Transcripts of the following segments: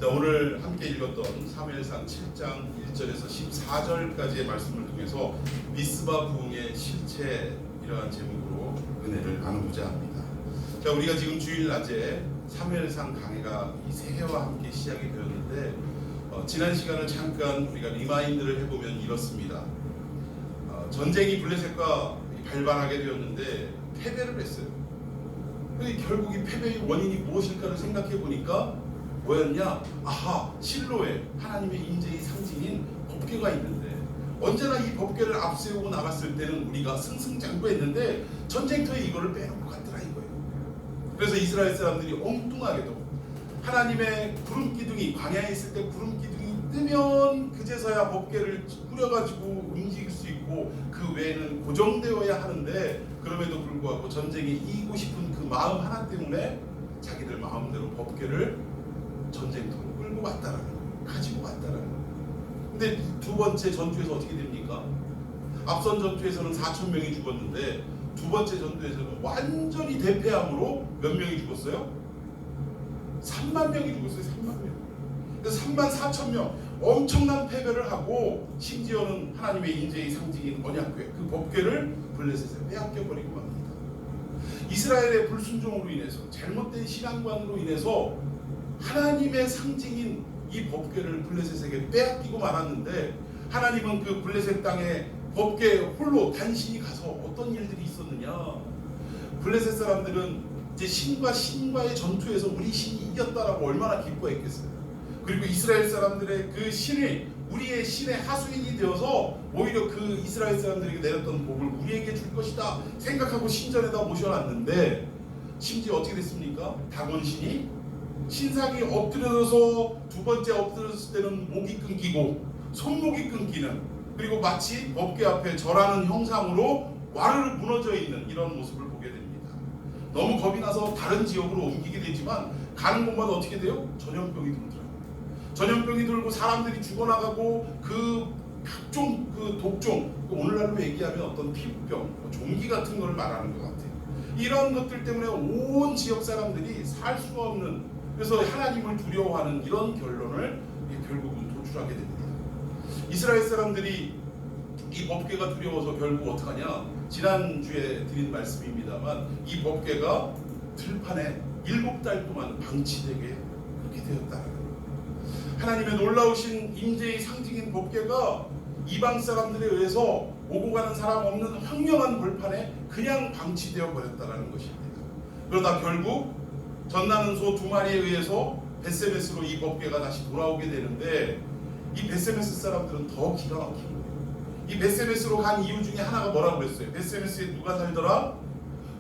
자, 오늘 함께 읽었던 사무엘상 7장 1절에서 14절까지의 말씀을 통해서 미스바 부흥의 실체이라는 제목으로 은혜를 나누고자 합니다. 자, 우리가 지금 주일 낮에 사무엘상 강해가 이 새해와 함께 시작이 되었는데 지난 시간을 잠깐 우리가 리마인드를 해보면 이렇습니다. 전쟁이 블레셋과 발발하게 되었는데 패배를 했어요. 결국 이 패배의 원인이 무엇일까를 생각해 보니까 뭐였냐? 아하, 실로에 하나님의 인재의 상징인 법궤가 있는데 언제나 이 법궤를 앞세우고 나갔을 때는 우리가 승승장구했는데 전쟁터에 이거를 빼놓고 갔더라 이거예요. 그래서 이스라엘 사람들이 엉뚱하게도 하나님의 구름기둥이 광야에 있을 때 구름기둥이 뜨면 그제서야 법궤를 꾸려가지고 움직일 수 있고 그 외에는 고정되어야 하는데 그럼에도 불구하고 전쟁에 이기고 싶은 그 마음 하나 때문에 자기들 마음대로 법궤를 전쟁터로 끌고 갔다라는 거예요. 가지고 갔다라는 거예요. 근데 두 번째 전투에서 어떻게 됩니까? 앞선 전투에서는 4,000명이 죽었는데 두 번째 전투에서는 완전히 대패함으로 몇 명이 죽었어요? 3만 명이 죽었어요. 3만 명. 그래서 3만 4천 명 엄청난 패배를 하고 심지어는 하나님의 인재의 상징인 언약궤 그 법궤를 블레셋에 빼앗겨버리고 맙니다. 이스라엘의 불순종으로 인해서 잘못된 신앙관으로 인해서 하나님의 상징인 이 법궤를 블레셋에게 빼앗기고 말았는데 하나님은 그 블레셋 땅에 법궤 홀로 단신이 가서 어떤 일들이 있었느냐. 블레셋 사람들은 이제 신과의 전투에서 우리 신이 이겼다라고 얼마나 기뻐했겠어요. 그리고 이스라엘 사람들의 그 신이 우리의 신의 하수인이 되어서 오히려 그 이스라엘 사람들에게 내렸던 복을 우리에게 줄 것이다 생각하고 신전에다 모셔놨는데 심지어 어떻게 됐습니까? 다곤 신이 신상이 엎드려서 두 번째 엎드렸을 때는 목이 끊기고 손목이 끊기는 그리고 마치 법궤 앞에 절하는 형상으로 와르르 무너져 있는 이런 모습을 보게 됩니다. 너무 겁이 나서 다른 지역으로 옮기게 되지만 가는 곳마다 어떻게 돼요? 전염병이 들더라고요. 전염병이 들고 사람들이 죽어나가고 그 각종 그 독종 오늘날로 얘기하면 어떤 피부병, 종기 같은 걸 말하는 것 같아요. 이런 것들 때문에 온 지역 사람들이 살 수가 없는 그래서 하나님을 두려워하는 이런 결론을 결국은 도출하게 됩니다. 이스라엘 사람들이 이 법궤가 두려워서 결국 어떡하냐? 지난주에 드린 말씀입니다만 이 법궤가 들판에 7달 동안 방치되게 그렇게 되었다는 거예요. 하나님의 놀라우신 임재의 상징인 법궤가 이방 사람들에 의해서 오고 가는 사람 없는 황량한 벌판에 그냥 방치되어 버렸다는 것입니다. 그러다 결국 전나는 소 2마리에 의해서 벳세메스로 이 법궤가 다시 돌아오게 되는데 이 벳세메스 사람들은 더 기가 막힌 거예요. 이 벳세메스로 간 이유 중에 하나가 뭐라고 그랬어요? 벳세메스에 누가 살더라?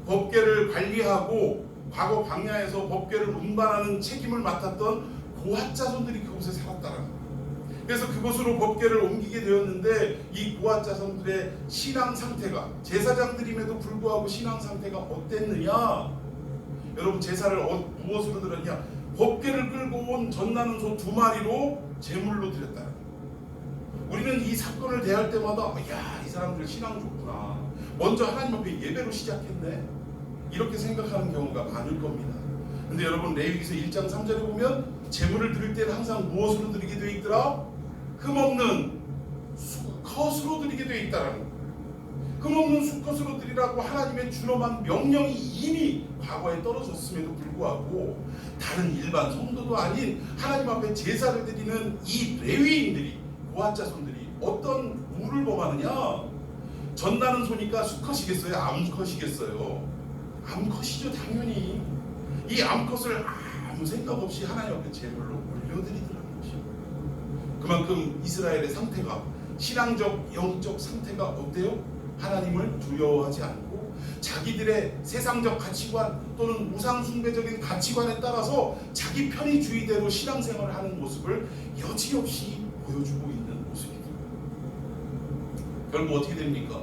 법궤를 관리하고 과거 광야에서 법궤를 운반하는 책임을 맡았던 고핫 자손들이 그곳에 살았다는 거예요. 그래서 그곳으로 법궤를 옮기게 되었는데 이 고핫 자손들의 신앙 상태가 제사장들임에도 불구하고 신앙 상태가 어땠느냐? 여러분 제사를 무엇으로 드렸냐? 법궤를 끌고 온 전나는 소 2마리로 제물로 드렸다. 우리는 이 사건을 대할 때마다 야, 이 사람들 신앙 좋구나. 먼저 하나님 앞에 예배로 시작했네. 이렇게 생각하는 경우가 많을 겁니다. 근데 여러분 레위기서 1장 3절에 보면 제물을 드릴 때는 항상 무엇으로 드리게 되어 있더라? 흠없는 수컷으로 드리게 되어 있다라는 거예요. 흠없는 수컷으로 드리라고 하나님의 준엄한 명령이 이미 과거에 떨어졌음에도 불구하고 다른 일반 성도도 아닌 하나님 앞에 제사를 드리는 이 레위인들이 고핫 자손들이 어떤 우를 범하느냐? 전나는 소니까 수컷이겠어요? 암컷이겠어요? 암컷이죠 당연히. 이 암컷을 아무 생각 없이 하나님 앞에 제물로 올려드리더라는 것이에요. 그만큼 이스라엘의 상태가 신앙적 영적 상태가 어때요? 하나님을 두려워하지 않고 자기들의 세상적 가치관 또는 우상숭배적인 가치관에 따라서 자기 편의주의대로 신앙생활을 하는 모습을 여지없이 보여주고 있는 모습이더라고요. 결국 어떻게 됩니까?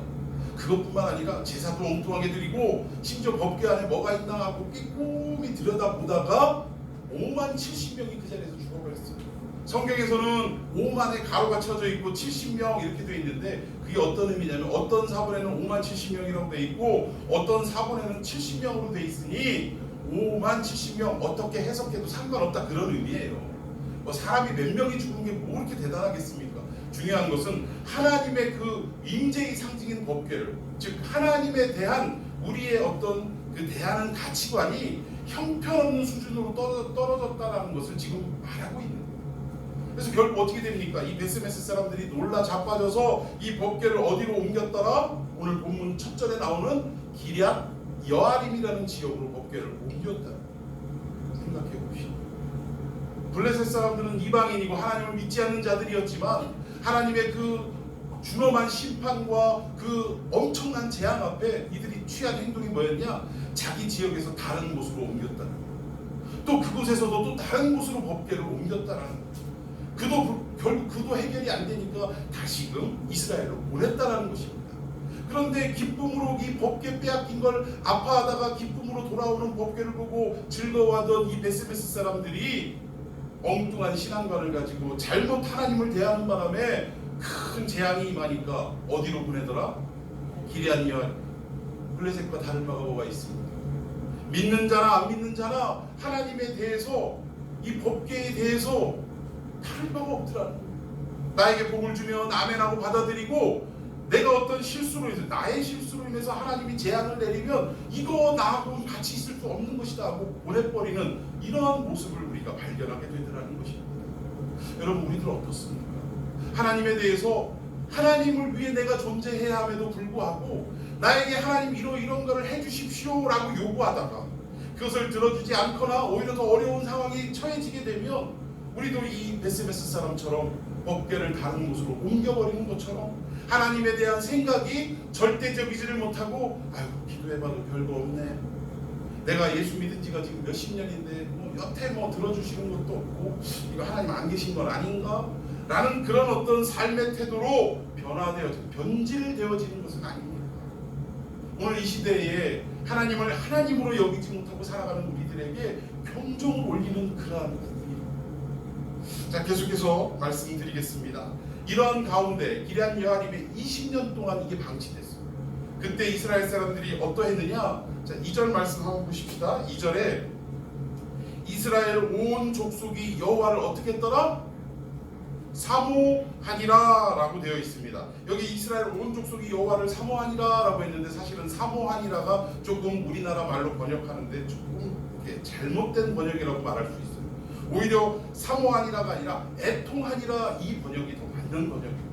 그것뿐만 아니라 제사도 엉뚱하게 드리고 심지어 법궤 안에 뭐가 있나 하고 꼼꼼히 들여다보다가 5만 70명이 그 자리에서 죽어버렸어요. 성경에서는 5만의 가로가 쳐져 있고 70명 이렇게 되어 있는데 그게 어떤 의미냐면 어떤 사본에는 5만 70명이라고 되어 있고 어떤 사본에는 70명으로 되어 있으니 5만 70명 어떻게 해석해도 상관없다 그런 의미예요. 뭐 사람이 몇 명이 죽은 게 뭐 이렇게 대단하겠습니까? 중요한 것은 하나님의 그 임재의 상징인 법궤를, 즉 하나님에 대한 우리의 어떤 그 대하는 가치관이 형편없는 수준으로 떨어졌다는 것을 지금 말하고 있는 거예요. 그래서 결국 어떻게 됩니까? 이 베스메스 사람들이 놀라 자빠져서 이 법궤를 어디로 옮겼더라? 오늘 본문 첫 절에 나오는 기럇 여아림이라는 지역으로 법궤를 옮겼다. 생각해 봅시다. 블레셋 사람들은 이방인이고 하나님을 믿지 않는 자들이었지만 하나님의 그 준엄한 심판과 그 엄청난 재앙 앞에 이들이 취한 행동이 뭐였냐? 자기 지역에서 다른 곳으로 옮겼다는 거예요. 또 그곳에서도 또 다른 곳으로 법궤를 옮겼다는 거예요. 결국 그도 해결이 안 되니까 다시금 이스라엘로 보냈다는 것입니다. 그런데 기쁨으로 이 법궤 빼앗긴 걸 아파하다가 기쁨으로 돌아오는 법궤를 보고 즐거워하던 이 베스메스 사람들이 엉뚱한 신앙관을 가지고 잘못 하나님을 대하는 바람에 큰 재앙이 임하니까 어디로 보내더라? 기럇 여아림. 블레셋과 다른 바가 뭐가 있습니까? 믿는 자나 안 믿는 자나 하나님에 대해서 이 법궤에 대해서 다른 바가 없더라는 거예요. 나에게 복을 주면 아멘하고 받아들이고 내가 어떤 실수로 인해서 나의 실수로 인해서 하나님이 재앙을 내리면 이거 나하고는 같이 있을 수 없는 것이다 하고 보내버리는 이러한 모습을 우리가 발견하게 되더라는 것입니다. 여러분 우리들 어떻습니까? 하나님에 대해서 하나님을 위해 내가 존재해야 함에도 불구하고 나에게 하나님 이런 거를 해주십시오 라고 요구하다가 그것을 들어주지 않거나 오히려 더 어려운 상황이 처해지게 되면 우리도 이 베스메스 사람처럼 법궤를 다른 곳으로 옮겨버리는 것처럼 하나님에 대한 생각이 절대적이지를 못하고 아이고 기도해봐도 별거 없네, 내가 예수 믿은 지가 지금 몇십 년인데 뭐 여태 뭐 들어주시는 것도 없고 이거 하나님 안 계신 건 아닌가? 라는 그런 어떤 삶의 태도로 변질되어지는 것은 아닙니다. 오늘 이 시대에 하나님을 하나님으로 여기지 못하고 살아가는 우리들에게 경종을 울리는 그러한 부분입니다. 자, 계속해서 말씀드리겠습니다. 이러한 가운데 기럇 여아림에 20년 동안 이게 방치됐어요. 그때 이스라엘 사람들이 어떠했느냐? 자, 2절 말씀 한번 보십시다. 2절에 이스라엘 온 족속이 여호와를 어떻게 했더라? 사모하니라 라고 되어 있습니다. 여기 이스라엘 온 족속이 여호와를 사모하니라 라고 했는데 사실은 사모하니라가 조금 우리나라 말로 번역하는데 조금 잘못된 번역이라고 말할 수 있어요. 오히려 사모하니라가 아니라 애통하니라, 이 번역이 더 맞는 번역입니다.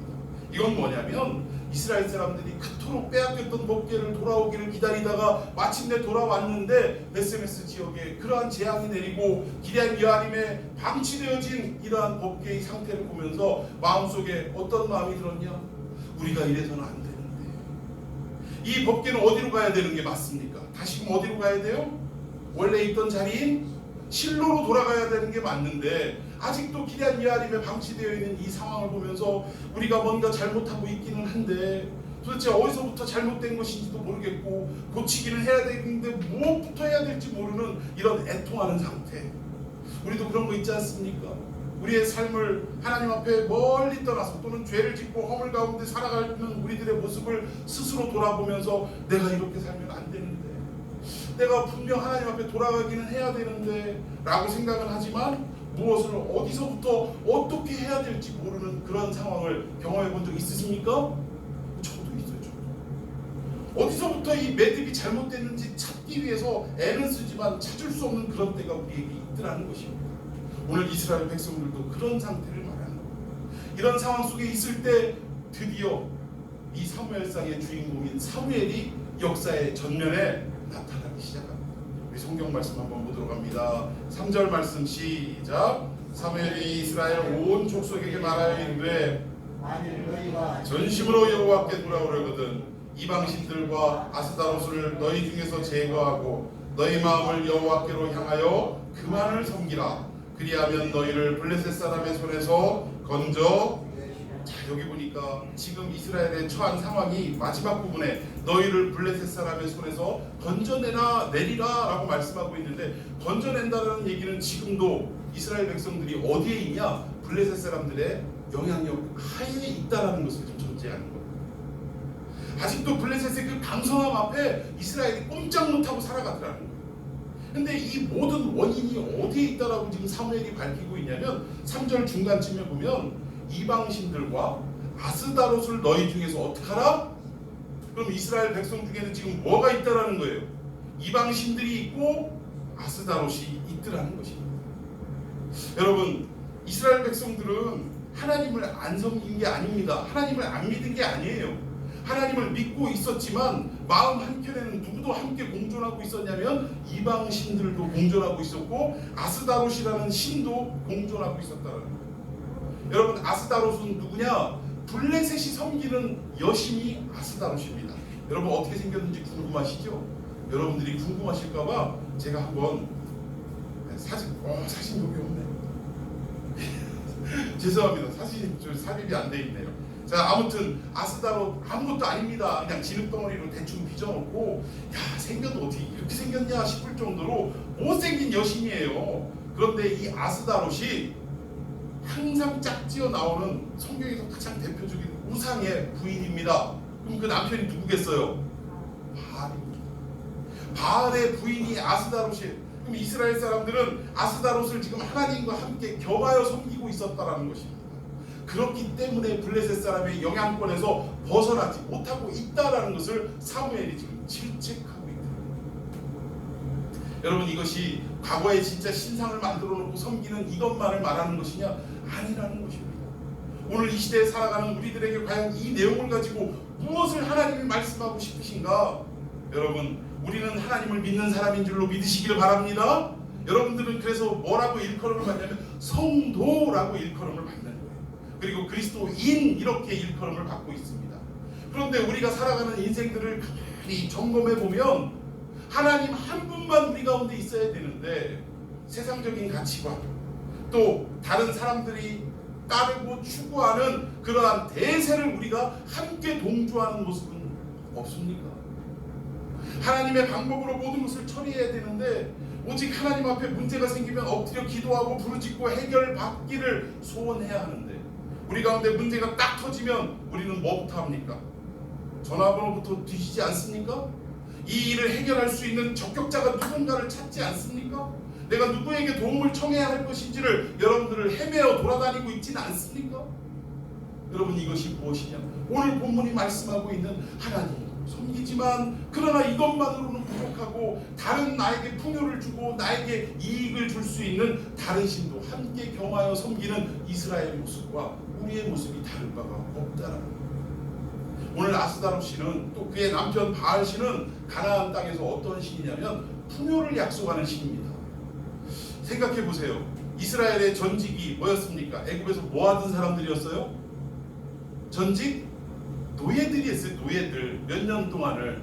이건 뭐냐면 이스라엘 사람들이 그토록 빼앗겼던 법궤를 돌아오기를 기다리다가 마침내 돌아왔는데 베스메스 지역에 그러한 재앙이 내리고 기럇 여아림에 방치되어진 이러한 법궤의 상태를 보면서 마음속에 어떤 마음이 들었냐? 우리가 이래서는 안 되는데 이 법궤는 어디로 가야 되는 게 맞습니까? 다시금 어디로 가야 돼요? 원래 있던 자리인 실로로 돌아가야 되는 게 맞는데 아직도 기럇 여아림에 방치되어 있는 이 상황을 보면서 우리가 뭔가 잘못하고 있기는 한데 도대체 어디서부터 잘못된 것인지도 모르겠고 고치기는 해야 되는데 무엇부터 해야 될지 모르는 이런 애통하는 상태. 우리도 그런 거 있지 않습니까? 우리의 삶을 하나님 앞에 멀리 떠나서 또는 죄를 짓고 허물 가운데 살아가는 우리들의 모습을 스스로 돌아보면서 내가 이렇게 살면 안 되는데, 내가 분명 하나님 앞에 돌아가기는 해야 되는데 라고 생각은 하지만 무엇을 어디서부터 어떻게 해야 될지 모르는 그런 상황을 경험해 본 적 있으십니까? 저도 있어요. 저도. 어디서부터 이 매듭이 잘못됐는지 찾기 위해서 애는 쓰지만 찾을 수 없는 그런 때가 우리에게 있더라는 것입니다. 오늘 이스라엘 백성들도 그런 상태를 말하는 겁니다. 이런 상황 속에 있을 때 드디어 이 사무엘상의 주인공인 사무엘이 역사의 전면에 나타나기 시작합니다. 우리 성경 말씀 한번 보도록 합니다. 3절 말씀 시작. 사무엘이 이스라엘 온 족속에게 말하여 이르되 전심으로 여호와께 돌아오려거든 이방신들과 아스다롯을 너희 중에서 제거하고 너희 마음을 여호와께로 향하여 그만을 섬기라. 그리하면 너희를 블레셋 사람의 손에서 건져. 자, 여기 보니까 지금 이스라엘의 처한 상황이 마지막 부분에 너희를 블레셋 사람의 손에서 건져내라 내리라 라고 말씀하고 있는데, 건져낸다는 얘기는 지금도 이스라엘 백성들이 어디에 있냐? 블레셋 사람들의 영향력 하에 있다라는 것을 좀 전제하는 거예요. 아직도 블레셋의 그 강성함 앞에 이스라엘이 꼼짝 못하고 살아가더라는 거예요. 근데 이 모든 원인이 어디에 있다라고 지금 사무엘이 밝히고 있냐면 3절 중간쯤에 보면 이방신들과 아스다롯을 너희 중에서 어떻게 하라? 그럼 이스라엘 백성 중에는 지금 뭐가 있다라는 거예요? 이방신들이 있고 아스다롯이 있더라는 것입니다. 여러분, 이스라엘 백성들은 하나님을 안 섬긴 게 아닙니다. 하나님을 안 믿은 게 아니에요. 하나님을 믿고 있었지만 마음 한켠에는 누구도 함께 공존하고 있었냐면 이방신들도 공존하고 있었고 아스다롯이라는 신도 공존하고 있었다는 거예요. 여러분, 아스다롯은 누구냐? 블레셋이 섬기는 여신이 아스다롯입니다. 여러분, 어떻게 생겼는지 궁금하시죠? 여러분들이 궁금하실까봐 제가 한번 사진 여기 없네. 죄송합니다. 사진이 좀 삽입이 안 돼 있네요. 자, 아무튼 아스다롯 아무것도 아닙니다. 그냥 진흙덩어리로 대충 빚어놓고 야, 생겨도 어떻게 이렇게 생겼냐 싶을 정도로 못생긴 여신이에요. 그런데 이 아스다롯이 항상 짝지어 나오는 성경에서 가장 대표적인 우상의 부인입니다. 그럼 그 남편이 누구겠어요? 바알입니다. 바알의 부인이 아스다롯이에요. 그럼 이스라엘 사람들은 아스다롯을 지금 하나님과 함께 겸하여 섬기고 있었다라는 것입니다. 그렇기 때문에 블레셋 사람의 영향권에서 벗어나지 못하고 있다라는 것을 사무엘이 지금 질책하고 있다. 여러분, 이것이 과거에 진짜 신상을 만들어 놓고 섬기는 이것만을 말하는 것이냐? 아니라는 것입니다. 오늘 이 시대에 살아가는 우리들에게 과연 이 내용을 가지고 무엇을 하나님이 말씀하고 싶으신가? 여러분, 우리는 하나님을 믿는 사람인 줄로 믿으시기를 바랍니다. 여러분들은 그래서 뭐라고 일컬음을 받냐면 성도라고 일컬음을 받는 거예요. 그리고 그리스도인 이렇게 일컬음을 받고 있습니다. 그런데 우리가 살아가는 인생들을 가만히 점검해 보면 하나님 한 분만 우리 가운데 있어야 되는데 세상적인 가치관 또 다른 사람들이 따르고 추구하는 그러한 대세를 우리가 함께 동조하는 모습은 없습니까? 하나님의 방법으로 모든 것을 처리해야 되는데 오직 하나님 앞에 문제가 생기면 엎드려 기도하고 부르짖고 해결받기를 소원해야 하는데 우리 가운데 문제가 딱 터지면 우리는 뭐부터 합니까? 전화번호부터 뒤지지 않습니까? 이 일을 해결할 수 있는 적격자가 누군가를 찾지 않습니까? 내가 누구에게 도움을 청해야 할 것인지를 여러분들을 헤매어 돌아다니고 있지는 않습니까? 여러분, 이것이 무엇이냐? 오늘 본문이 말씀하고 있는 하나님 섬기지만 그러나 이것만으로는 부족하고 다른 나에게 풍요를 주고 나에게 이익을 줄 수 있는 다른 신도 함께 겸하여 섬기는 이스라엘의 모습과 우리의 모습이 다를 바가 없다라는 거예요. 오늘 아스다롯 신은 또 그의 남편 바알 신은 가나안 땅에서 어떤 신이냐면 풍요를 약속하는 신입니다. 생각해 보세요. 이스라엘의 전직이 뭐였습니까? 애굽에서 뭐 하던 사람들이었어요? 전직? 노예들이었어요. 노예들. 몇 년 동안을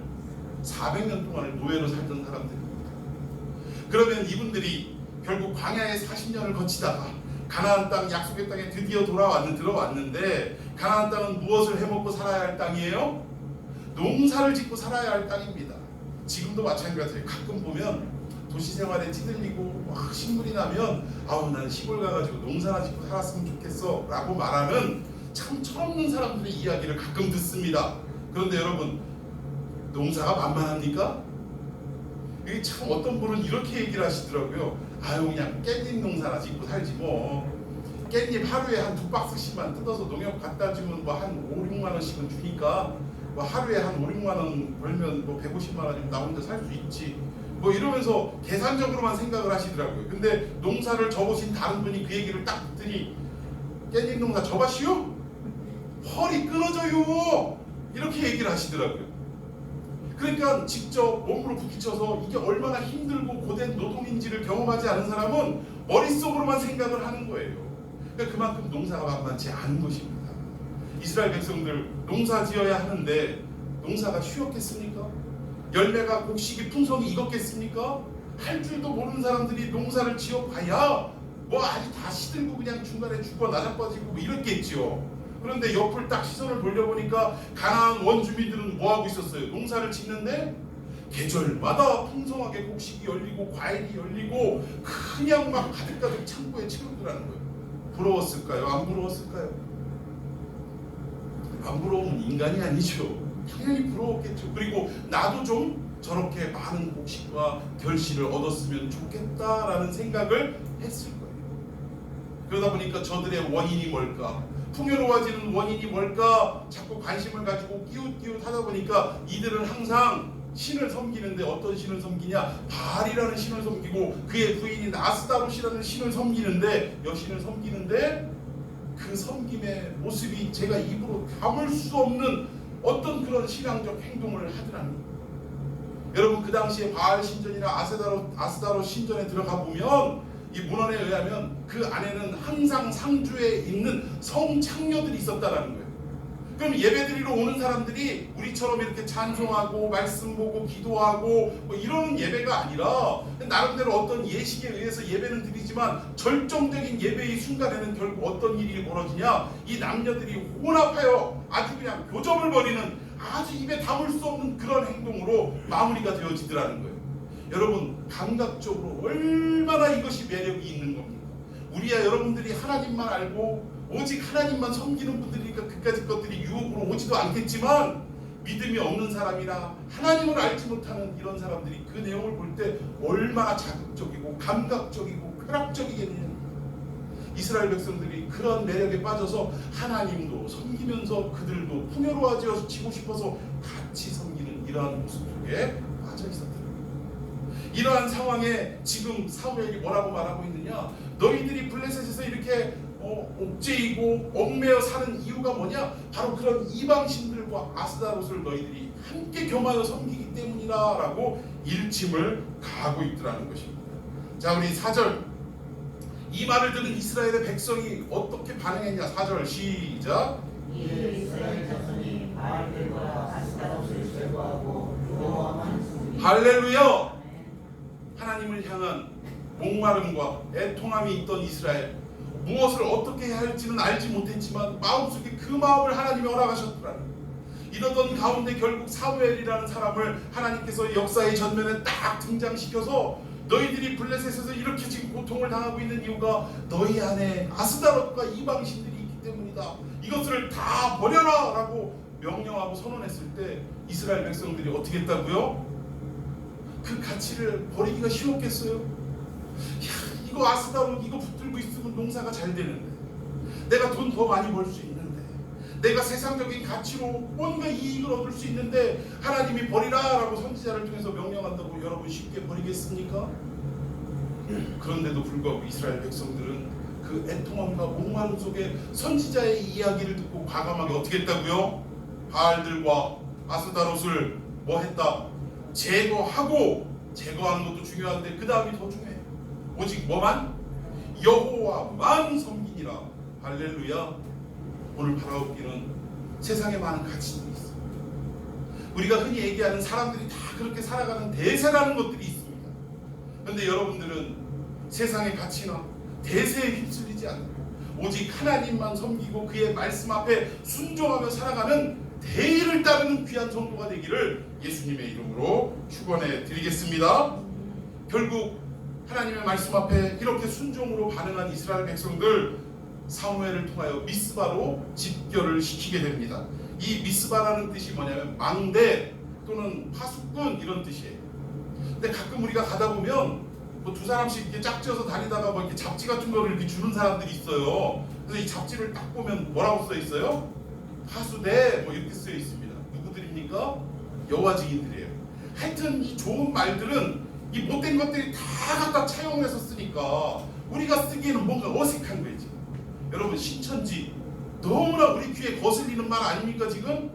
400년 동안을 노예로 살던 사람들입니다. 그러면 이분들이 결국 광야에 40년을 거치다가 가나안 땅 약속의 땅에 드디어 들어왔는데 가나안 땅은 무엇을 해먹고 살아야 할 땅이에요? 농사를 짓고 살아야 할 땅입니다. 지금도 마찬가지예요. 가끔 보면 도시 생활에 찌들리고 막 신물이 나면 아우 난 시골 가가지고 농사나 짓고 살았으면 좋겠어 라고 말하는 참 철없는 사람들의 이야기를 가끔 듣습니다. 그런데 여러분, 농사가 만만합니까? 이게 참 어떤 분은 이렇게 얘기를 하시더라고요. 아유 그냥 깻잎 농사나 짓고 살지 뭐. 깻잎 하루에 한 2박스씩만 뜯어서 농협 갖다 주면 뭐 한 5, 6만 원씩은 주니까 뭐 하루에 한 5, 6만 원 벌면 뭐 150만 원이면 나 혼자 살 수 있지. 뭐 이러면서 계산적으로만 생각을 하시더라고요. 근데 농사를 접으신 다른 분이 그 얘기를 딱 듣더니 깻잎 농사 접으시오? 허리 끊어져요. 이렇게 얘기를 하시더라고요. 그러니까 직접 몸으로 부딪혀서 이게 얼마나 힘들고 고된 노동인지를 경험하지 않은 사람은 머릿속으로만 생각을 하는 거예요. 그러니까 그만큼 농사가 만만치 않은 것입니다. 이스라엘 백성들 농사 지어야 하는데 농사가 쉬웠겠습니까? 열매가 곡식이 풍성이 익었겠습니까? 할 줄도 모르는 사람들이 농사를 지어봐야 뭐 아주 다 시들고 그냥 중간에 죽어 나자빠지고 뭐 이랬겠죠. 그런데 옆을 딱 시선을 돌려보니까 가나안 원주민들은 뭐하고 있었어요? 농사를 짓는데 계절마다 풍성하게 곡식이 열리고 과일이 열리고 그냥 막 가득가득 창고에 채우더라는 거예요. 부러웠을까요? 안 부러웠을까요? 안 부러우면 인간이 아니죠. 당연히 부러웠겠죠. 그리고 나도 좀 저렇게 많은 곡식과 결실을 얻었으면 좋겠다라는 생각을 했을 거예요. 그러다 보니까 저들의 원인이 뭘까? 풍요로워지는 원인이 뭘까? 자꾸 관심을 가지고 끼웃끼웃 하다 보니까 이들은 항상 신을 섬기는데 어떤 신을 섬기냐? 바알이라는 신을 섬기고 그의 부인인 아스다롯이라는 신을 섬기는데 여신을 섬기는데 그 섬김의 모습이 제가 입으로 담을 수 없는 어떤 그런 신앙적 행동을 하더라는 거예요. 여러분 그 당시에 바알 신전이나 아스다롯 신전에 들어가 보면 이 문헌에 의하면 그 안에는 항상 상주에 있는 성창녀들이 있었다라는 거예요. 그럼 예배드리러 오는 사람들이 우리처럼 이렇게 찬송하고 말씀 보고 기도하고 뭐 이런 예배가 아니라 나름대로 어떤 예식에 의해서 예배는 드리지만 절정적인 예배의 순간에는 결국 어떤 일이 벌어지냐? 이 남녀들이 혼합하여 아주 그냥 교점을 벌이는 아주 입에 담을 수 없는 그런 행동으로 마무리가 되어지더라는 거예요. 여러분 감각적으로 얼마나 이것이 매력이 있는 겁니까? 우리야 여러분들이 하나님만 알고 오직 하나님만 섬기는 분들이니까 그까짓 것들이 유혹으로 오지도 않겠지만 믿음이 없는 사람이나 하나님을 알지 못하는 이런 사람들이 그 내용을 볼 때 얼마나 자극적이고 감각적이고 쾌락적이겠느냐. 이스라엘 백성들이 그런 매력에 빠져서 하나님도 섬기면서 그들도 풍요로워지고 싶어서 같이 섬기는 이러한 모습 속에 빠져 있었더라고요. 이러한 상황에 지금 사무엘이 뭐라고 말하고 있느냐? 너희들이 블레셋에서 이렇게 옥죄이고 얽매여 사는 이유가 뭐냐? 바로 그런 이방신들과 아스다롯을 너희들이 함께 겸하여 섬기기 때문이다 라고 일침을 가하고 있더라는 것입니다. 자, 우리 4절 이 말을 들은 이스라엘의 백성이 어떻게 반응했냐? 4절 시작. 이스라엘 자손이 바알들과 아스타롯을 제거하고 여호와만 섬기고. 할렐루야! 하나님을 향한 목마름과 애통함이 있던 이스라엘, 무엇을 어떻게 해야 할지는 알지 못했지만 마음속에 그 마음을 하나님이 허락하셨더라는 거예요. 이러던 가운데 결국 사무엘이라는 사람을 하나님께서 역사의 전면에 딱 등장시켜서 너희들이 블레셋에서 이렇게 지금 고통을 당하고 있는 이유가 너희 안에 아스다롯과 이방신들이 있기 때문이다. 이것을 다 버려라 라고 명령하고 선언했을 때 이스라엘 백성들이 어떻게 했다고요? 그 가치를 버리기가 쉬웠겠어요? 야, 이거 아스다롯 이거 붙들고 있으면 농사가 잘 되는데, 내가 돈 더 많이 벌 수 있는데, 내가 세상적인 가치로 뭔가 이익을 얻을 수 있는데 하나님이 버리라 라고 선지자를 통해서 명령한다고 여러분 쉽게 버리겠습니까? 그런데도 불구하고 이스라엘 백성들은 그 애통함과 목마름 속에 선지자의 이야기를 듣고 과감하게 어떻게 했다고요? 바알들과 아스다롯을 뭐 했다? 제거하고, 제거하는 것도 중요한데 그 다음이 더 중요해. 오직 뭐만? 여호와만 섬기니라. 할렐루야. 오늘 바라옵기는 세상에 많은 가치들이 있어. 우리가 흔히 얘기하는 사람들이 다 그렇게 살아가는 대세라는 것들이 있습니다. 그런데 여러분들은 세상의 가치나 대세에 휩쓸리지 않고 오직 하나님만 섬기고 그의 말씀 앞에 순종하며 살아가는 대의를 따르는 귀한 성도가 되기를 예수님의 이름으로 축원해 드리겠습니다. 결국 하나님의 말씀 앞에 이렇게 순종으로 반응한 이스라엘 백성들, 사무엘을 통하여 미스바로 집결을 시키게 됩니다. 이 미스바라는 뜻이 뭐냐면 망대 또는 파수꾼 이런 뜻이에요. 근데 가끔 우리가 가다 보면 뭐 두 사람씩 이렇게 짝지어서 다니다가 뭐 이렇게 잡지 같은 거를 이렇게 주는 사람들이 있어요. 그래서 이 잡지를 딱 보면 뭐라고 써 있어요? 파수대 뭐 이렇게 쓰여 있습니다. 누구들입니까? 여호와 증인들이에요. 하여튼 이 좋은 말들은 이 못된 것들이 다 갖다 차용을 해서 쓰니까 우리가 쓰기에는 뭔가 어색한 거지. 여러분 신천지 너무나 우리 귀에 거슬리는 말 아닙니까 지금?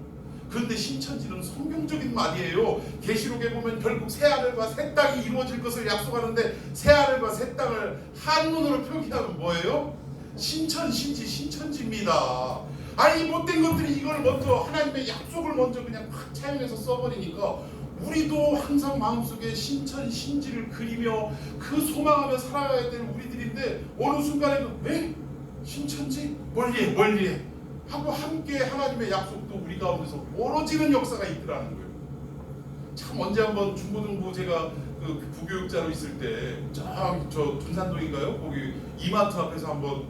그런데 신천지는 성경적인 말이에요. 계시록에 보면 결국 새하늘과 새 땅이 이루어질 것을 약속하는데 새하늘과 새 땅을 한문으로 표기하면 뭐예요? 신천신지 신천지입니다. 아니 못된 것들이 이걸 먼저 하나님의 약속을 먼저 그냥 확 차용해서 써버리니까 우리도 항상 마음속에 신천신지를 그리며 그 소망하며 살아가야 될 우리들인데 어느 순간에는 왜? 신천지? 멀리해 하고 함께 하나님의 약속도 우리 가운데서 멀어지는 역사가 있더라는 거예요. 참 언제 한번 중고등부 제가 그 부교육자로 있을 때 저 둔산동인가요? 거기 이마트 앞에서 한번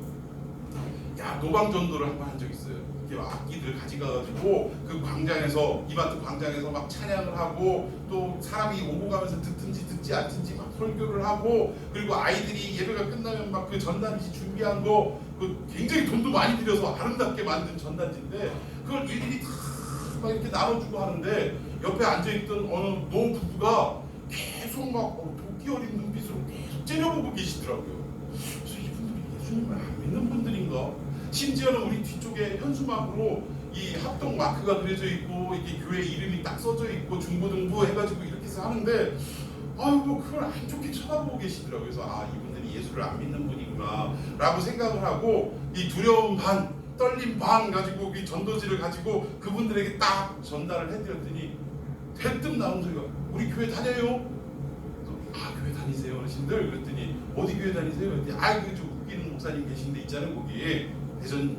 노방전도를 한번 한 적 있어요. 이렇게 악기들 가져가가지고 그 광장에서 이마트 광장에서 막 찬양을 하고 또 사람이 오고 가면서 듣든지 듣지 않든지 막 설교를 하고 그리고 아이들이 예배가 끝나면 막 그 전단지 준비한 거 그 굉장히 돈도 많이 들여서 아름답게 만든 전단지인데 그걸 일일이 다 막 이렇게 나눠주고 하는데 옆에 앉아있던 어느 노 부부가 계속 막 도끼 어린 눈빛으로 계속 째려보고 계시더라고요. 그래서 이분들이 예수님을 안 믿는 분들인가? 심지어는 우리 뒤쪽에 현수막으로 이 합동 마크가 그려져 있고 이게 교회 이름이 딱 써져 있고 중고등부 해가지고 이렇게 해서 하는데 아유 뭐 그걸 안 좋게 쳐다보고 계시더라고요. 그래서 아 이분들이 예수를 안 믿는 분이구나 라고 생각을 하고 이 두려움 반 떨림 반 가지고 이 전도지를 가지고 그분들에게 딱 전달을 해드렸더니 대뜸 나온 소리가 우리 교회 다녀요? 아 교회 다니세요 어르신들? 그랬더니 어디 교회 다니세요? 그랬더니 아 그 좀 웃기는 목사님 계신데 있잖아요 거기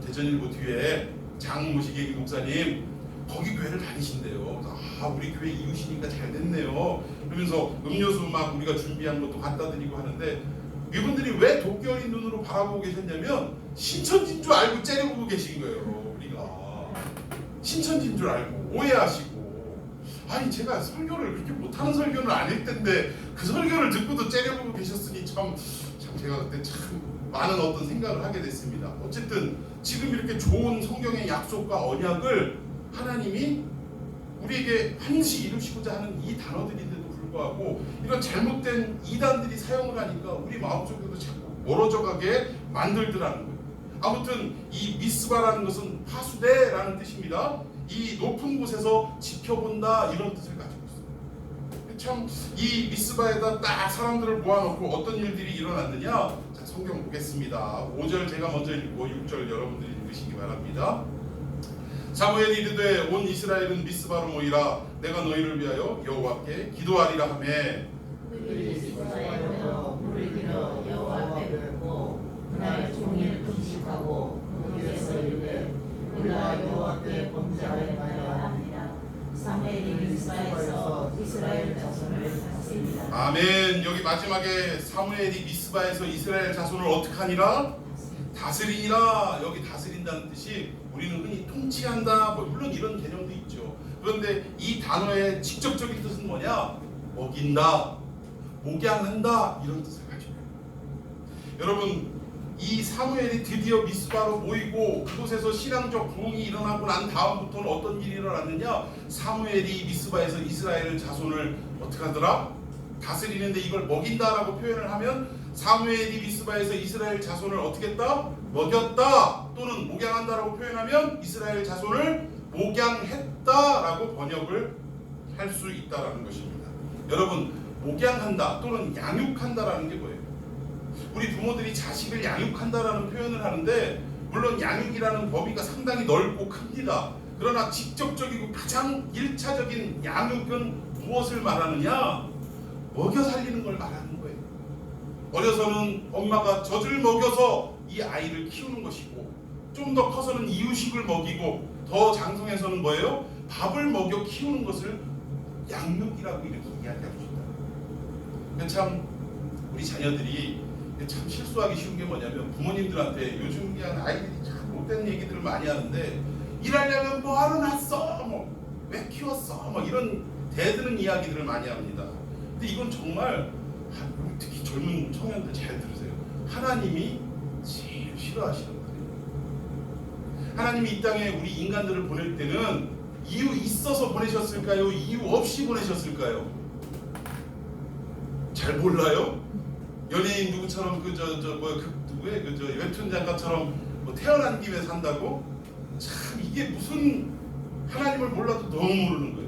대전일보 뒤에 장모시계 목사님 거기 교회를 다니신대요. 그래서 아 우리 교회 이웃이니까 잘 됐네요. 그러면서 음료수 막 우리가 준비한 것도 갖다 드리고 하는데 이분들이 왜 도끼 어린 눈으로 바라보고 계셨냐면 신천지인 줄 알고 째려보고 계신 거예요. 우리가 신천지인 줄 알고 오해하시고 아니 제가 설교를 그렇게 못하는 설교는 아닐 텐데 그 설교를 듣고도 째려보고 계셨으니 참 제가 그때 참 많은 어떤 생각을 하게 됐습니다. 어쨌든 지금 이렇게 좋은 성경의 약속과 언약을 하나님이 우리에게 반드시 이루시고자 하는 이 단어들인데도 불구하고 이런 잘못된 이단들이 사용을 하니까 우리 마음속에도 자꾸 멀어져 가게 만들더라는 거예요. 아무튼 이 미스바라는 것은 하수대라는 뜻입니다. 이 높은 곳에서 지켜본다 이런 뜻을 가지고 있어요. 참 이 미스바에다 딱 사람들을 모아놓고 어떤 일들이 일어났느냐? 자, 성경 보겠습니다. 5절 제가 먼저 읽고 6절 여러분들이 읽으시기 바랍니다. 사무엘이 이르되 온 이스라엘은 미스바로 모이라 내가 너희를 위하여 여호와께 기도하리라 하며 그들이 미스바에 모여 물을 길어 여호와 앞에 뵙고 그날 종일 금식하고 거기에서 이르되 우리가 여호와께 범죄하여 합니다. 사무엘이 미스바에서 이스라엘 자손을 다스립니다. 아멘. 여기 마지막에 사무엘이 미스바에서 이스라엘 자손을 어떻게 하니라? 다스리니라. 여기 다스린다는 뜻이 우리는 흔히 통치한다 뭐 물론 이런 개념도 있죠. 그런데 이 단어의 직접적인 뜻은 뭐냐? 먹인다, 목양한다 이런 뜻을 가지고 있어요. 여러분 이 사무엘이 드디어 미스바로 모이고 그곳에서 신앙적 부흥이 일어나고 난 다음부터는 어떤 일이 일어났느냐? 사무엘이 미스바에서 이스라엘 자손을 어떻게 하더라? 다스리는데 이걸 먹인다라고 표현을 하면 사무엘이 미스바에서 이스라엘 자손을 어떻게 했다? 먹였다 또는 목양한다라고 표현하면 이스라엘 자손을 목양했다라고 번역을 할 수 있다라는 것입니다. 여러분 목양한다 또는 양육한다라는 게 뭐예요? 우리 부모들이 자식을 양육한다라는 표현을 하는데 물론 양육이라는 범위가 상당히 넓고 큽니다. 그러나 직접적이고 가장 1차적인 양육은 무엇을 말하느냐? 먹여 살리는 걸 말하는 거예요. 어려서는 엄마가 젖을 먹여서 이 아이를 키우는 것이고 좀 더 커서는 이유식을 먹이고 더 장성해서는 뭐예요? 밥을 먹여 키우는 것을 양육이라고 이렇게 이야기하고 싶다. 참 우리 자녀들이 참 실수하기 쉬운 게 뭐냐면 부모님들한테 요즘 그냥 아이들이 참 못된 얘기들을 많이 하는데 일하려면 뭐하러 났어? 왜 키웠어? 이런 대드는 이야기들을 많이 합니다. 근데 이건 정말 특히 젊은 청년들 잘 들으세요. 하나님이 제일 싫어하시는 거예요. 하나님이 이 땅에 우리 인간들을 보낼 때는 이유 있어서 보내셨을까요? 이유 없이 보내셨을까요? 잘 몰라요? 연예인 누구처럼 누구의 웹툰 작가처럼 태어난 김에 산다고? 참 이게 무슨 하나님을 몰라도 너무 모르는 거예요.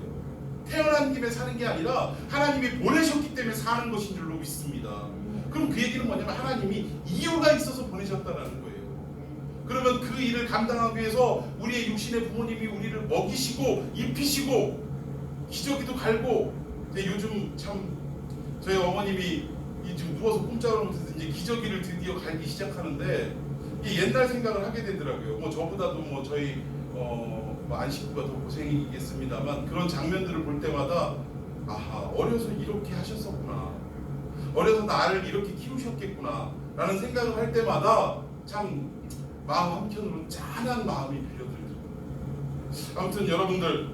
태어난 김에 사는 게 아니라 하나님이 보내셨기 때문에 사는 것인 줄로 믿습니다. 그럼 그 얘기는 뭐냐면 하나님이 이유가 있어서 보내셨다라는 거예요. 그러면 그 일을 감당하기 위해서 우리의 육신의 부모님이 우리를 먹이시고 입히시고 기저귀도 갈고 요즘 참 저희 어머님이 지금 누워서 꼼짝을 못해서 이제 기저귀를 드디어 갈기 시작하는데 옛날 생각을 하게 되더라고요. 저보다도 저희 안식구가 더 고생이겠습니다만 그런 장면들을 볼 때마다 아하 어려서 이렇게 하셨었구나, 어려서 나를 이렇게 키우셨겠구나 라는 생각을 할 때마다 참 마음 한켠으로 짠한 마음이 빌려들더라고요. 아무튼 여러분들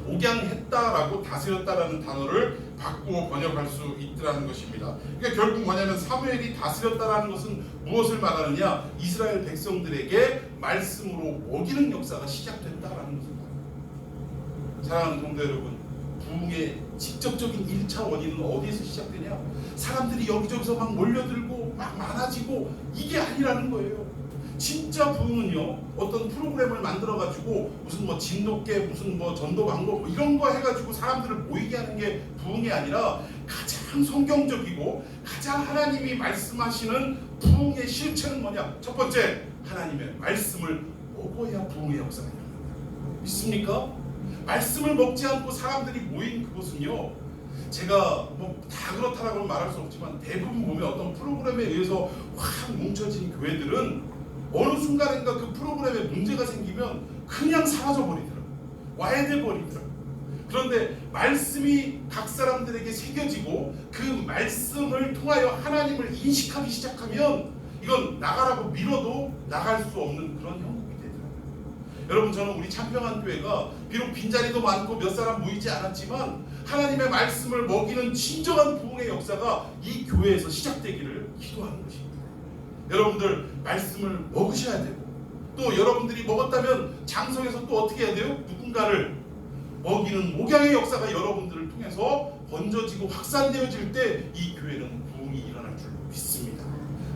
목양했다라고 다스렸다라는 단어를 바꾸어 번역할 수 있더라는 것입니다. 그러니까 결국 뭐냐면 사무엘이 다스렸다라는 것은 무엇을 말하느냐? 이스라엘 백성들에게 말씀으로 먹이는 역사가 시작됐다라는 것입니다. 사랑하는 성도 여러분, 부흥의 직접적인 1차 원인은 어디에서 시작되냐? 사람들이 여기저기서 막 몰려들고 막 많아지고 이게 아니라는 거예요. 진짜 부흥은요, 어떤 프로그램을 만들어가지고 무슨 뭐 진돗개, 무슨 뭐 전도 방법 뭐 이런 거 해가지고 사람들을 모이게 하는 게 부흥이 아니라 가장 성경적이고 가장 하나님이 말씀하시는 부흥의 실체는 뭐냐? 첫 번째, 하나님의 말씀을 먹어야 부흥의 역사가 일어납니다. 믿습니까? 말씀을 먹지 않고 사람들이 모인 그곳은요, 제가 뭐 다 그렇다라고 말할 수 없지만 대부분 보면 어떤 프로그램에 의해서 확 뭉쳐진 교회들은 어느 순간인가 그 프로그램에 문제가 생기면 그냥 사라져버리더라고요. 와해돼버리더라고요. 그런데 말씀이 각 사람들에게 새겨지고 그 말씀을 통하여 하나님을 인식하기 시작하면 이건 나가라고 밀어도 나갈 수 없는 그런 형국이 되더라고요. 여러분, 저는 우리 창평한 교회가 비록 빈자리도 많고 몇 사람 모이지 않았지만 하나님의 말씀을 먹이는 진정한 부흥의 역사가 이 교회에서 시작되기를 기도하는 것입니다. 여러분들 말씀을 먹으셔야 되고, 또 여러분들이 먹었다면 장성에서 또 어떻게 해야 돼요? 누군가를 먹이는 목양의 역사가 여러분들을 통해서 번져지고 확산되어질 때 이 교회는 부흥이 일어날 줄 믿습니다.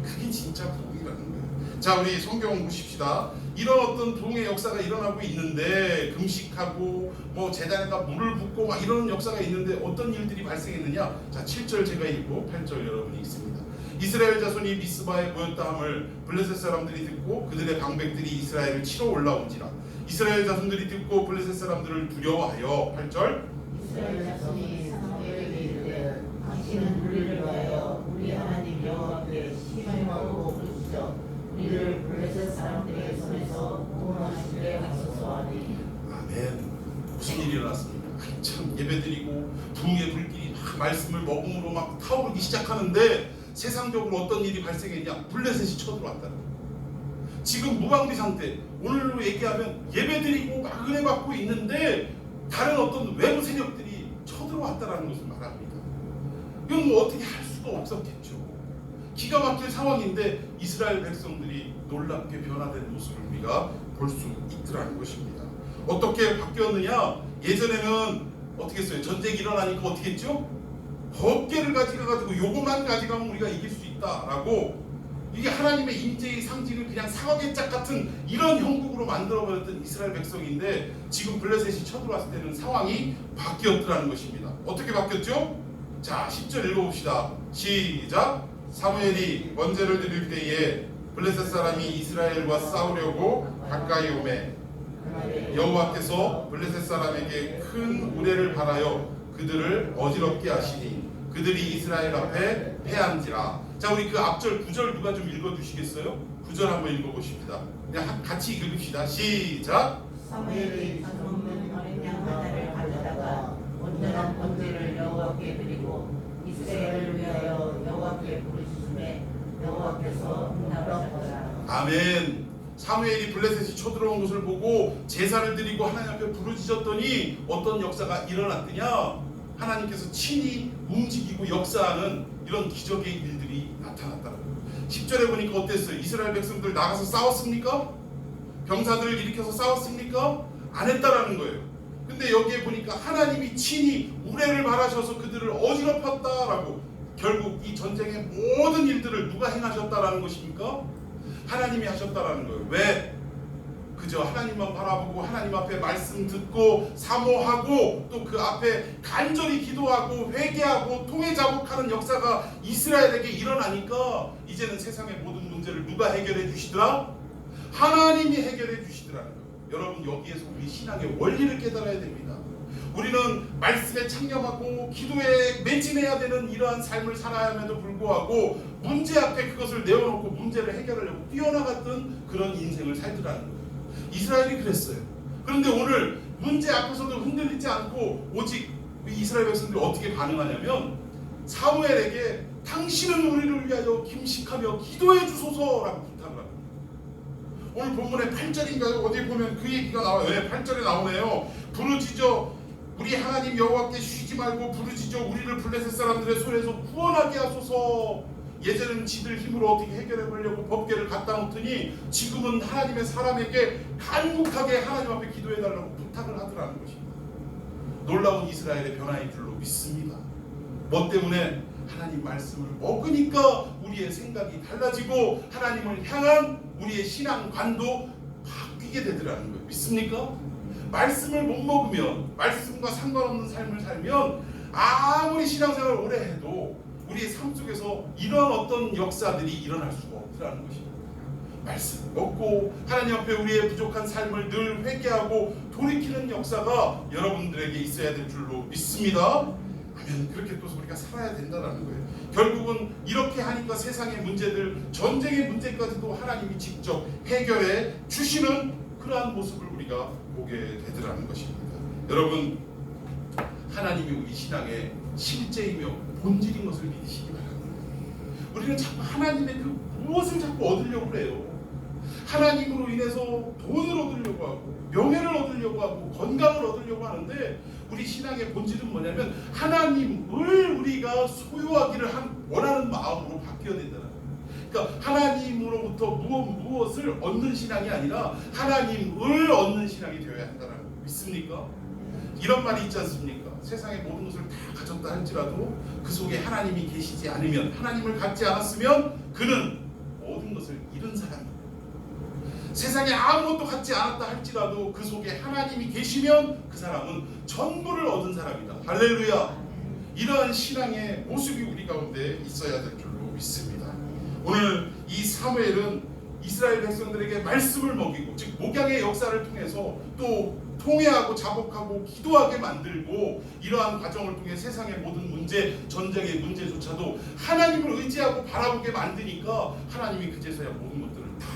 그게 진짜 부흥이라는 거예요. 자, 우리 성경 보십시다. 이런 어떤 부흥의 역사가 일어나고 있는데, 금식하고 뭐 제단에다 물을 붓고 막 이런 역사가 있는데 어떤 일들이 발생했느냐? 자, 7절 제가 읽고 8절 여러분이 읽습니다. 이스라엘 자손이 미스바에 모였다 함을 블레셋 사람들이 듣고 그들의 방백들이 이스라엘을 치러 올라온지라. 이스라엘 자손들이 듣고 블레셋 사람들을 두려워하여 8절 이스라엘 자손이 사무엘에게 이르되 당신은 우리를 위하여 우리 하나님 여호와께 시험하고 부르시죠. 우리를 블레셋 사람들의 손에서 구원하시되 하소서 하니. 아멘. 무슨 일이 일어났습니까? 한참 예배드리고 부흥의 불길이 막 말씀을 먹음으로 막 타오르기 시작하는데 세상적으로 어떤 일이 발생했냐? 블레셋이 쳐들어왔다는 거예요. 지금 무방비 상태, 오늘로 얘기하면 예배드리고 막 은혜 받고 있는데 다른 어떤 외부 세력들이 쳐들어왔다는 것을 말합니다. 이건 뭐 어떻게 할 수가 없었겠죠. 기가 막힐 상황인데 이스라엘 백성들이 놀랍게 변화된 모습을 우리가 볼 수 있더라는 것입니다. 어떻게 바뀌었느냐? 예전에는 어떻게 했어요? 전쟁이 일어나니까 어떻게 했죠? 법궤를 가지고 요것만 가져가면 우리가 이길 수 있다라고, 이게 하나님의 임재의 상징을 그냥 사과개짝 같은 이런 형국으로 만들어버렸던 이스라엘 백성인데 지금 블레셋이 쳐들어왔을 때는 상황이 바뀌었더라는 것입니다. 어떻게 바뀌었죠? 자, 10절 읽어봅시다. 시작. 사무엘이 번제를 드릴 때에 블레셋 사람이 이스라엘과 싸우려고 가까이 오매 여호와께서 블레셋 사람에게 큰 우레를 발하여 그들을 어지럽게 하시니 그들이 이스라엘 앞에 패한지라. 자, 우리 그 앞절 9절 누가 좀 읽어주시겠어요? 9절 한번 읽어보십니다. 그냥 같이 읽읍시다. 시작. 사무엘이 잡은 어린 양 하나를 가져다가 온전한 번제를 여호와께 드리고 이스라엘을 위하여 여호와께 부르시매 여호와께서 응답하셨더라. 아멘. 사무엘이 블레셋이 쳐들어온 것을 보고 제사를 드리고 하나님 앞에 부르짖었더니 어떤 역사가 일어났더냐? 하나님께서 친히 움직이고 역사하는 이런 기적의 일들이 나타났다는 거예요. 10절에 보니까 어땠어요? 이스라엘 백성들 나가서 싸웠습니까? 병사들을 일으켜서 싸웠습니까? 안 했다라는 거예요. 근데 여기에 보니까 하나님이 친히 우레를 발하셔서 그들을 어지럽혔다라고. 결국 이 전쟁의 모든 일들을 누가 행하셨다라는 것입니까? 하나님이 하셨다라는 거예요. 왜? 그저 하나님만 바라보고 하나님 앞에 말씀 듣고 사모하고 또 그 앞에 간절히 기도하고 회개하고 통회 자복하는 역사가 이스라엘에게 일어나니까 이제는 세상의 모든 문제를 누가 해결해 주시더라? 하나님이 해결해 주시더라는 거예요. 여러분, 여기에서 우리 신앙의 원리를 깨달아야 됩니다. 우리는 말씀에 창념하고 기도에 매진해야 되는 이러한 삶을 살아야 함에도 불구하고 문제 앞에 그것을 내어놓고 문제를 해결하려고 뛰어나갔던 그런 인생을 살더라는 거예요. 이스라엘이 그랬어요. 그런데 오늘 문제 앞에서도 흔들리지 않고 오직 이스라엘 백성들이 어떻게 반응하냐면 사무엘에게 당신은 우리를 위하여 김식하며 기도해 주소서라고 부탁을 합니다. 오늘 본문에 8절인가요? 어디 보면 그 얘기가 나와요. 네, 8절에 나오네요. 부르짖어 우리 하나님 여호와께 쉬지 말고 부르짖어 우리를 블레셋 사람들의 손에서 구원하게 하소서. 예전에는 지들 힘으로 어떻게 해결해 보려고 법궤를 갖다 놓더니 지금은 하나님의 사람에게 간곡하게 하나님 앞에 기도해 달라고 부탁을 하더라는 것입니다. 놀라운 이스라엘의 변화인 줄로 믿습니다. 뭐 때문에? 하나님 말씀을 먹으니까 우리의 생각이 달라지고 하나님을 향한 우리의 신앙관도 바뀌게 되더라는 거예요. 믿습니까? 말씀을 못 먹으면, 말씀과 상관없는 삶을 살면 아무리 신앙생활을 오래 해도 우리의 삶 속에서 이런 어떤 역사들이 일어날 수가 없더라는 것입니다. 말씀을 먹고 하나님 앞에 우리의 부족한 삶을 늘 회개하고 돌이키는 역사가 여러분들에게 있어야 될 줄로 믿습니다. 아멘. 그렇게 또 우리가 살아야 된다는 거예요. 결국은 이렇게 하니까 세상의 문제들, 전쟁의 문제까지도 하나님이 직접 해결해 주시는 그러한 모습을 우리가 보게 되더라는 것입니다. 여러분, 하나님이 우리 신앙의 실제이며 본질인 것을 믿으시기 바랍니다. 우리는 자꾸 하나님의 그 무엇을 자꾸 얻으려고 해요. 하나님으로 인해서 돈을 얻으려고 하고 명예를 얻으려고 하고 건강을 얻으려고 하는데 우리 신앙의 본질은 뭐냐면 하나님을 우리가 소유하기를 원하는 마음으로 바뀌어야 된다는 거예요. 그러니까 하나님으로부터 무엇을 얻는 신앙이 아니라 하나님을 얻는 신앙이 되어야 한다는 거예요. 믿습니까? 이런 말이 있지 않습니까? 세상의 모든 것을 다 가졌다 할지라도 그 속에 하나님이 계시지 않으면, 하나님을 갖지 않았으면 그는 모든 것을 잃은 사람입니다. 세상에 아무것도 갖지 않았다 할지라도 그 속에 하나님이 계시면 그 사람은 전부를 얻은 사람이다. 할렐루야. 이러한 신앙의 모습이 우리 가운데 있어야 될 줄로 믿습니다. 오늘 이 사무엘은 이스라엘 백성들에게 말씀을 먹이고, 즉 목양의 역사를 통해서 또 통회하고 자복하고 기도하게 만들고, 이러한 과정을 통해 세상의 모든 문제, 전쟁의 문제조차도 하나님을 의지하고 바라보게 만드니까 하나님이 그제서야 모든 것들을 다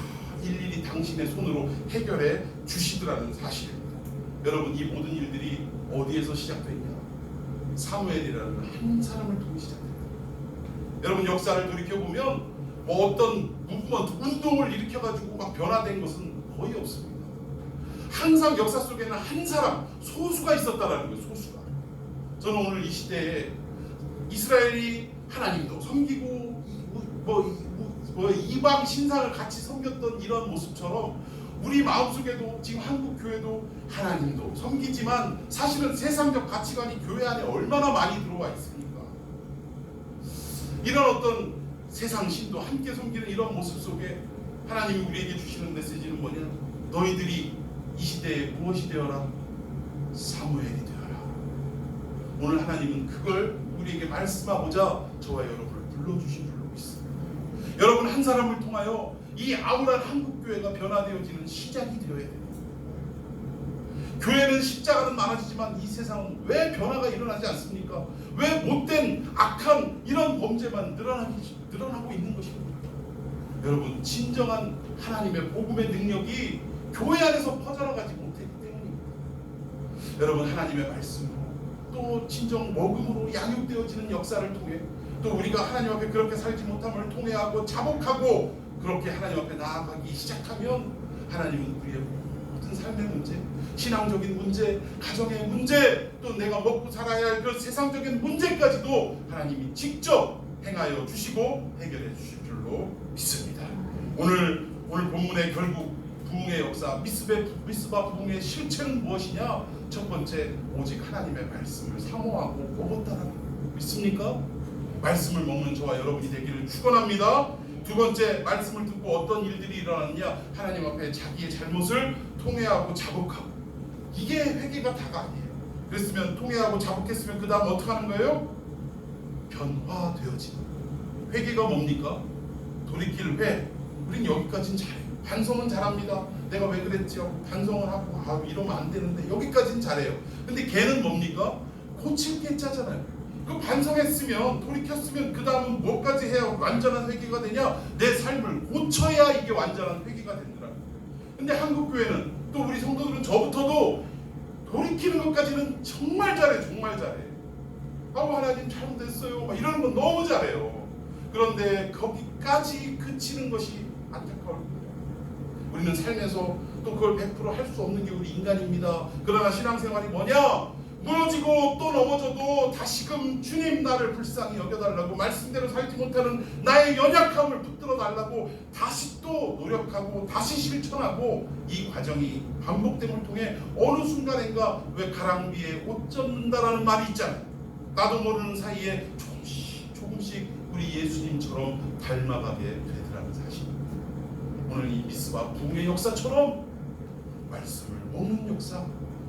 일일이 당신의 손으로 해결해 주시더라는 사실입니다. 여러분, 이 모든 일들이 어디에서 시작됐냐? 사무엘이라는 한 사람을 통해 시작됩니다. 여러분, 역사를 돌이켜보면 뭐 어떤 무브먼트, 운동을 일으켜가지고 막 변화된 것은 거의 없습니다. 항상 역사 속에는 한 사람, 소수가 있었다라는 거예요. 소수가. 저는 오늘 이 시대에 이스라엘이 하나님도 섬기고 이방 신상을 같이 섬겼던 이런 모습처럼 우리 마음속에도 지금 한국 교회도 하나님도 섬기지만 사실은 세상적 가치관이 교회 안에 얼마나 많이 들어와 있습니까? 이런 어떤 세상 신도 함께 섬기는 이런 모습 속에 하나님이 우리에게 주시는 메시지는 뭐냐? 너희들이 이 시대에 무엇이 되어라? 사무엘이 되어라. 오늘 하나님은 그걸 우리에게 말씀하고자 저와 여러분을 불러주신 줄로 믿습니다. 여러분, 한 사람을 통하여 이 아우란 한국교회가 변화되어지는 시작이 되어야 돼요. 교회는 십자가는 많아지지만 이 세상은 왜 변화가 일어나지 않습니까? 왜 못된 악한 이런 범죄만 늘어나고 있는 것입니까? 여러분, 진정한 하나님의 복음의 능력이 교회 안에서 퍼져나가지 못했기 때문입니다. 여러분, 하나님의 말씀으로 또 진정 먹음으로 양육되어지는 역사를 통해 또 우리가 하나님 앞에 그렇게 살지 못함을 통회하고 자복하고 그렇게 하나님 앞에 나아가기 시작하면 하나님은 우리의 모든 삶의 문제, 신앙적인 문제, 가정의 문제, 또 내가 먹고 살아야 할 그 세상적인 문제까지도 하나님이 직접 행하여 주시고 해결해 주실 줄로 믿습니다. 오늘 본문의 결국 부흥의 역사, 미스바 부흥의 실체는 무엇이냐? 첫 번째, 오직 하나님의 말씀을 사모하고 먹었다는 거 믿습니까? 말씀을 먹는 저와 여러분이 되기를 축원합니다. 두 번째, 말씀을 듣고 어떤 일들이 일어났냐? 하나님 앞에 자기의 잘못을 통회하고 자복하고. 이게 회개가 다가 아니에요. 그랬으면 통회하고 자복했으면 그 다음 어떻게 하는 거예요? 변화되어지는. 회개가 뭡니까? 돌이킬 회. 우린 여기까지는 잘해요. 반성은 잘합니다. 내가 왜 그랬죠? 반성을 하고 이러면 안 되는데 여기까지는 잘해요. 근데 걔는 뭡니까? 고칠 게 짜잖아요. 그 반성했으면, 돌이켰으면 그 다음은 뭐까지 해야 완전한 회개가 되냐? 내 삶을 고쳐야 이게 완전한 회개가 된다는. 근데 한국교회는, 또 우리 성도들은 저부터도 돌이키는 것까지는 정말 잘해. 정말 잘해. 하나님 잘못했어요 막 이러는 건 너무 잘해요. 그런데 거기까지 그치는 것이 안타까울 거예요. 우리는 삶에서 또 그걸 100% 할 수 없는 게 우리 인간입니다. 그러나 신앙생활이 뭐냐? 무너지고 또 넘어져도 다시금 주님 나를 불쌍히 여겨달라고, 말씀대로 살지 못하는 나의 연약함을 붙들어 달라고 다시 또 노력하고 다시 실천하고, 이 과정이 반복됨을 통해 어느 순간인가 왜 가랑비에 옷 젖는다라는 말이 있잖아요. 나도 모르는 사이에 조금씩 조금씩 우리 예수님처럼 닮아가게 되더라는 사실입니다. 오늘 이 미스바 부흥의 역사처럼 말씀을 먹는 역사,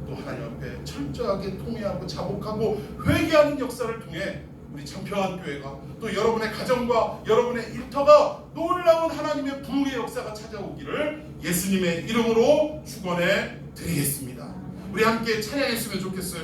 또 하나님 앞에 철저하게 통회하고 자복하고 회개하는 역사를 통해 우리 참평안교회가, 또 여러분의 가정과 여러분의 일터가 놀라운 하나님의 부흥의 역사가 찾아오기를 예수님의 이름으로 축원해 드리겠습니다. 우리 함께 찬양했으면 좋겠어요.